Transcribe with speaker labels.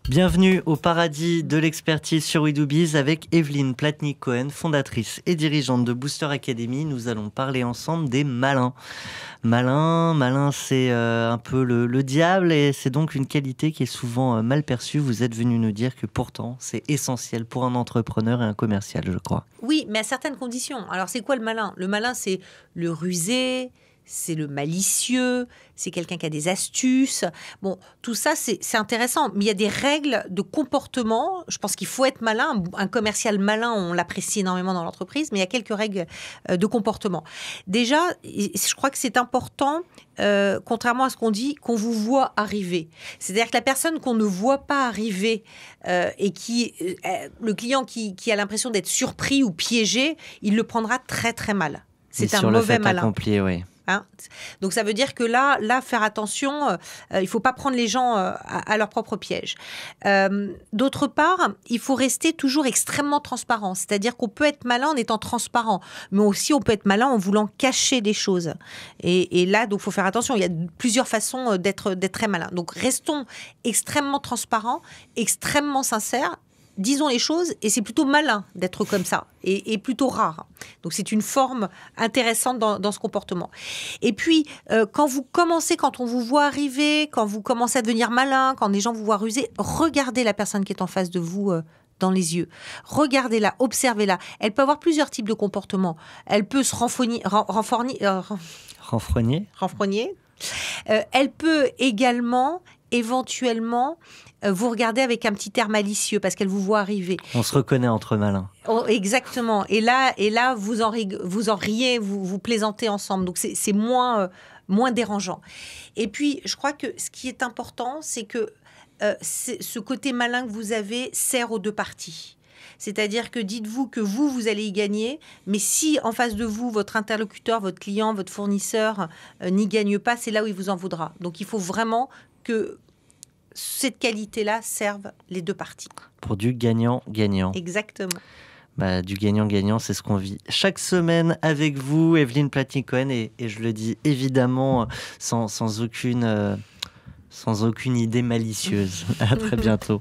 Speaker 1: Bienvenue au paradis de l'expertise sur We Do Biz avec Evelyne Platnik-Cohen, fondatrice et dirigeante de Booster Academy. Nous allons parler ensemble des malins. Malin, c'est un peu le diable et c'est donc une qualité qui est souvent mal perçue. Vous êtes venu nous dire que pourtant c'est essentiel pour un entrepreneur et un commercial, je crois.
Speaker 2: Oui, mais à certaines conditions. Alors c'est quoi le malin? Le malin, c'est le rusé, c'est le malicieux, c'est quelqu'un qui a des astuces. Bon, tout ça, c'est intéressant. Mais il y a des règles de comportement. Je pense qu'il faut être malin. Un commercial malin, on l'apprécie énormément dans l'entreprise, mais il y a quelques règles de comportement. Déjà, je crois que c'est important, contrairement à ce qu'on dit, qu'on vous voit arriver. C'est-à-dire que la personne qu'on ne voit pas arriver et le client qui a l'impression d'être surpris ou piégé, il le prendra très très mal. C'est un mauvais malin.
Speaker 1: Accompli, oui.
Speaker 2: Hein, donc ça veut dire que là faire attention, il ne faut pas prendre les gens à leur propre piège. D'autre part, il faut rester toujours extrêmement transparent. C'est-à-dire qu'on peut être malin en étant transparent, mais aussi on peut être malin en voulant cacher des choses. Et là, donc, il faut faire attention. Il y a plusieurs façons d'être très malin. Donc restons extrêmement transparents, extrêmement sincères. Disons les choses, et c'est plutôt malin d'être comme ça, et plutôt rare. Donc c'est une forme intéressante dans ce comportement. Et puis, quand on vous voit arriver, quand vous commencez à devenir malin, quand des gens vous voient ruser, regardez la personne qui est en face de vous dans les yeux. Regardez-la, observez-la. Elle peut avoir plusieurs types de comportements. Elle peut se renfrogner. Elle peut également, éventuellement, vous regardez avec un petit air malicieux parce qu'elle vous voit arriver.
Speaker 1: On se reconnaît entre malins.
Speaker 2: Oh, exactement. Et là vous en riez, vous plaisantez ensemble. Donc, c'est moins dérangeant. Et puis, je crois que ce qui est important, c'est que ce côté malin que vous avez sert aux deux parties. C'est-à-dire que dites-vous que vous allez y gagner, mais si en face de vous, votre interlocuteur, votre client, votre fournisseur n'y gagne pas, c'est là où il vous en voudra. Donc, il faut vraiment que cette qualité-là serve les deux parties.
Speaker 1: Pour du gagnant-gagnant.
Speaker 2: Exactement.
Speaker 1: Du gagnant-gagnant, c'est ce qu'on vit chaque semaine avec vous, Evelyne Platnik-Cohen, et je le dis évidemment sans aucune idée malicieuse. À très bientôt.